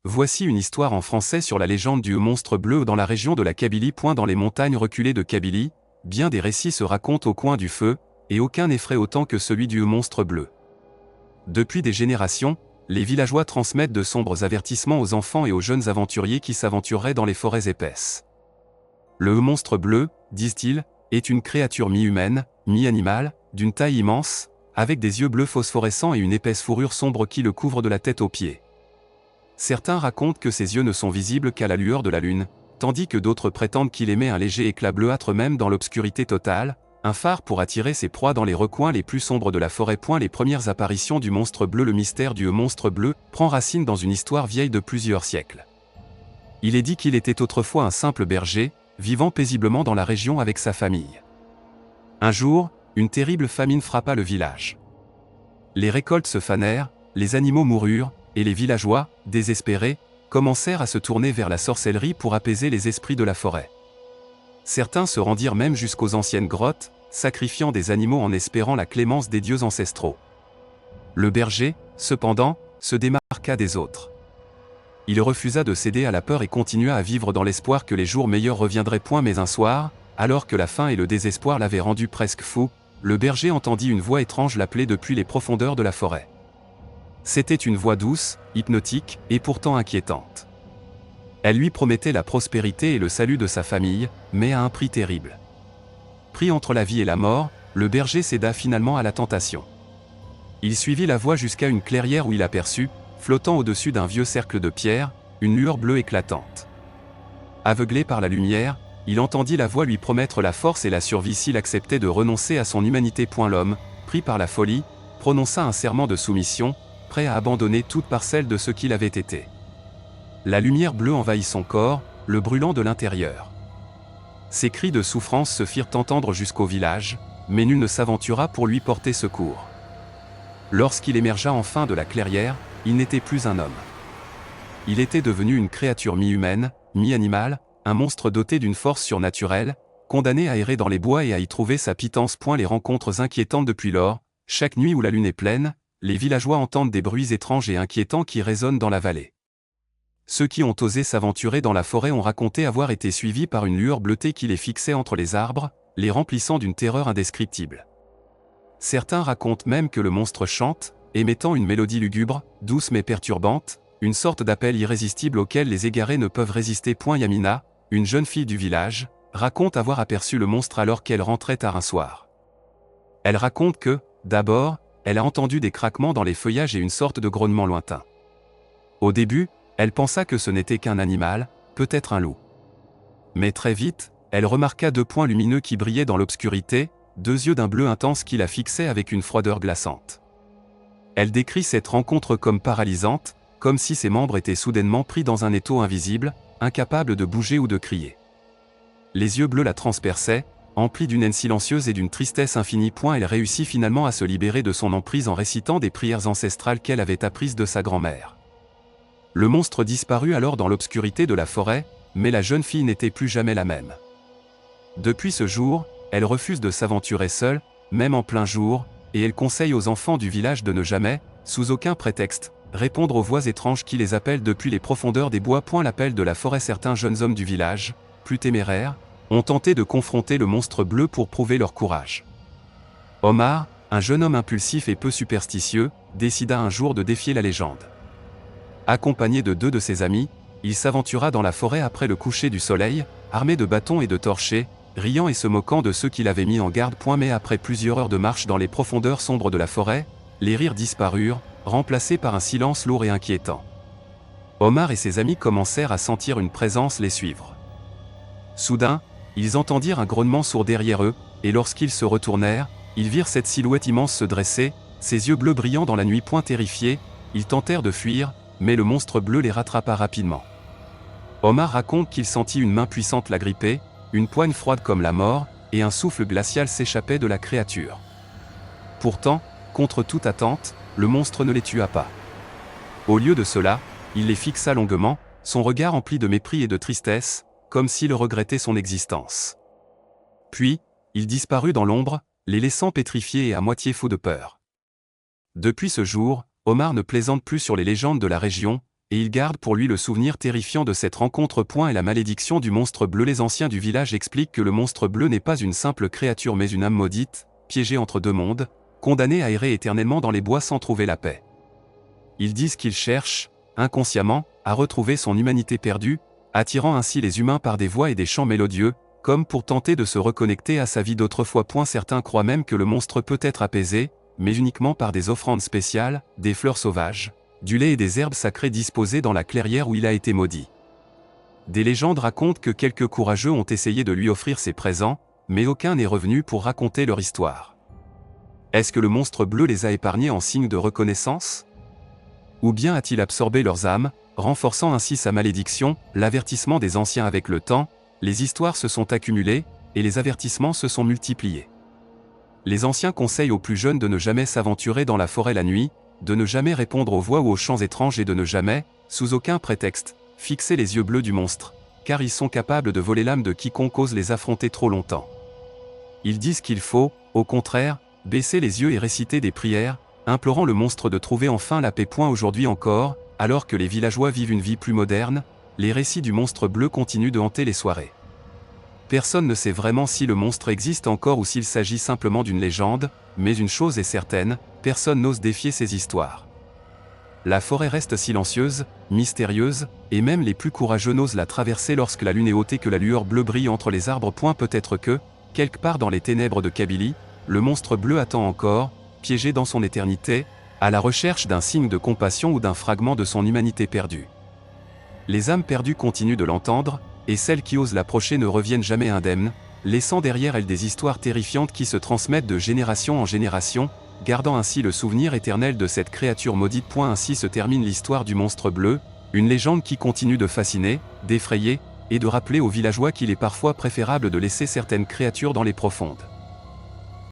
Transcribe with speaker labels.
Speaker 1: Voici une histoire en français sur la légende du monstre bleu dans la région de la Kabylie. Dans les montagnes reculées de Kabylie, bien des récits se racontent au coin du feu, et aucun n'effraie autant que celui du monstre bleu. Depuis des générations, les villageois transmettent de sombres avertissements aux enfants et aux jeunes aventuriers qui s'aventureraient dans les forêts épaisses. Le monstre bleu, disent-ils, est une créature mi-humaine, mi-animale, d'une taille immense, avec des yeux bleus phosphorescents et une épaisse fourrure sombre qui le couvre de la tête aux pieds. Certains racontent que ses yeux ne sont visibles qu'à la lueur de la lune, tandis que d'autres prétendent qu'il émet un léger éclat bleuâtre même dans l'obscurité totale, un phare pour attirer ses proies dans les recoins les plus sombres de la forêt. Les premières apparitions du monstre bleu. Le mystère du monstre bleu prend racine dans une histoire vieille de plusieurs siècles. Il est dit qu'il était autrefois un simple berger, vivant paisiblement dans la région avec sa famille. Un jour, une terrible famine frappa le village. Les récoltes se fanèrent, les animaux moururent, et les villageois, désespérés, commencèrent à se tourner vers la sorcellerie pour apaiser les esprits de la forêt. Certains se rendirent même jusqu'aux anciennes grottes, sacrifiant des animaux en espérant la clémence des dieux ancestraux. Le berger, cependant, se démarqua des autres. Il refusa de céder à la peur et continua à vivre dans l'espoir que les jours meilleurs reviendraient. Mais un soir, alors que la faim et le désespoir l'avaient rendu presque fou, le berger entendit une voix étrange l'appeler depuis les profondeurs de la forêt. C'était une voix douce, hypnotique, et pourtant inquiétante. Elle lui promettait la prospérité et le salut de sa famille, mais à un prix terrible. Pris entre la vie et la mort, le berger céda finalement à la tentation. Il suivit la voix jusqu'à une clairière où il aperçut, flottant au-dessus d'un vieux cercle de pierre, une lueur bleue éclatante. Aveuglé par la lumière, il entendit la voix lui promettre la force et la survie s'il acceptait de renoncer à son humanité. L'homme, pris par la folie, prononça un serment de soumission, prêt à abandonner toute parcelle de ce qu'il avait été. La lumière bleue envahit son corps, le brûlant de l'intérieur. Ses cris de souffrance se firent entendre jusqu'au village, mais nul ne s'aventura pour lui porter secours. Lorsqu'il émergea enfin de la clairière, il n'était plus un homme. Il était devenu une créature mi-humaine, mi-animale, un monstre doté d'une force surnaturelle, condamné à errer dans les bois et à y trouver sa pitance. Les rencontres inquiétantes depuis lors, chaque nuit où la lune est pleine, les villageois entendent des bruits étranges et inquiétants qui résonnent dans la vallée. Ceux qui ont osé s'aventurer dans la forêt ont raconté avoir été suivis par une lueur bleutée qui les fixait entre les arbres, les remplissant d'une terreur indescriptible. Certains racontent même que le monstre chante, émettant une mélodie lugubre, douce mais perturbante, une sorte d'appel irrésistible auquel les égarés ne peuvent résister. Yamina, une jeune fille du village, raconte avoir aperçu le monstre alors qu'elle rentrait tard un soir. Elle raconte que, d'abord, elle a entendu des craquements dans les feuillages et une sorte de grognement lointain. Au début, elle pensa que ce n'était qu'un animal, peut-être un loup. Mais très vite, elle remarqua deux points lumineux qui brillaient dans l'obscurité, deux yeux d'un bleu intense qui la fixaient avec une froideur glaçante. Elle décrit cette rencontre comme paralysante, comme si ses membres étaient soudainement pris dans un étau invisible, incapables de bouger ou de crier. Les yeux bleus la transperçaient, emplis d'une haine silencieuse et d'une tristesse infinie. Elle réussit finalement à se libérer de son emprise en récitant des prières ancestrales qu'elle avait apprises de sa grand-mère. Le monstre disparut alors dans l'obscurité de la forêt, mais la jeune fille n'était plus jamais la même. Depuis ce jour, elle refuse de s'aventurer seule, même en plein jour, et elle conseille aux enfants du village de ne jamais, sous aucun prétexte, répondre aux voix étranges qui les appellent depuis les profondeurs des bois. L'appel de la forêt. Certains jeunes hommes du village, plus téméraires, ont tenté de confronter le monstre bleu pour prouver leur courage. Omar, un jeune homme impulsif et peu superstitieux, décida un jour de défier la légende. Accompagné de deux de ses amis, il s'aventura dans la forêt après le coucher du soleil, armé de bâtons et de torchets, riant et se moquant de ceux qui l'avaient mis en garde. Mais après plusieurs heures de marche dans les profondeurs sombres de la forêt, les rires disparurent, remplacés par un silence lourd et inquiétant. Omar et ses amis commencèrent à sentir une présence les suivre. Soudain, ils entendirent un grognement sourd derrière eux, et lorsqu'ils se retournèrent, ils virent cette silhouette immense se dresser, ses yeux bleus brillant dans la nuit. Terrifiés, ils tentèrent de fuir, mais le monstre bleu les rattrapa rapidement. Omar raconte qu'il sentit une main puissante l'agripper, une poigne froide comme la mort, et un souffle glacial s'échappait de la créature. Pourtant, contre toute attente, le monstre ne les tua pas. Au lieu de cela, il les fixa longuement, son regard empli de mépris et de tristesse, comme s'il regrettait son existence. Puis, il disparut dans l'ombre, les laissant pétrifiés et à moitié fous de peur. Depuis ce jour, Omar ne plaisante plus sur les légendes de la région, et il garde pour lui le souvenir terrifiant de cette rencontre. Et la malédiction du monstre bleu. Les anciens du village expliquent que le monstre bleu n'est pas une simple créature mais une âme maudite, piégée entre deux mondes, condamnée à errer éternellement dans les bois sans trouver la paix. Ils disent qu'il cherche, inconsciemment, à retrouver son humanité perdue, attirant ainsi les humains par des voix et des chants mélodieux, comme pour tenter de se reconnecter à sa vie d'autrefois. Certains croient même que le monstre peut être apaisé, mais uniquement par des offrandes spéciales, des fleurs sauvages, du lait et des herbes sacrées disposées dans la clairière où il a été maudit. Des légendes racontent que quelques courageux ont essayé de lui offrir ces présents, mais aucun n'est revenu pour raconter leur histoire. Est-ce que le monstre bleu les a épargnés en signe de reconnaissance? Ou bien a-t-il absorbé leurs âmes, renforçant ainsi sa malédiction? L'avertissement des anciens. Avec le temps, les histoires se sont accumulées, et les avertissements se sont multipliés. Les anciens conseillent aux plus jeunes de ne jamais s'aventurer dans la forêt la nuit, de ne jamais répondre aux voix ou aux chants étranges et de ne jamais, sous aucun prétexte, fixer les yeux bleus du monstre, car ils sont capables de voler l'âme de quiconque ose les affronter trop longtemps. Ils disent qu'il faut, au contraire, baisser les yeux et réciter des prières, implorant le monstre de trouver enfin la paix. Aujourd'hui encore, alors que les villageois vivent une vie plus moderne, les récits du monstre bleu continuent de hanter les soirées. Personne ne sait vraiment si le monstre existe encore ou s'il s'agit simplement d'une légende, mais une chose est certaine, personne n'ose défier ces histoires. La forêt reste silencieuse, mystérieuse, et même les plus courageux n'osent la traverser lorsque la lune est haute et que la lueur bleue brille entre les arbres. Peut-être que, quelque part dans les ténèbres de Kabylie, le monstre bleu attend encore, piégé dans son éternité, à la recherche d'un signe de compassion ou d'un fragment de son humanité perdue. Les âmes perdues continuent de l'entendre, et celles qui osent l'approcher ne reviennent jamais indemnes, laissant derrière elles des histoires terrifiantes qui se transmettent de génération en génération, gardant ainsi le souvenir éternel de cette créature maudite. Ainsi se termine l'histoire du monstre bleu, une légende qui continue de fasciner, d'effrayer, et de rappeler aux villageois qu'il est parfois préférable de laisser certaines créatures dans les profondes.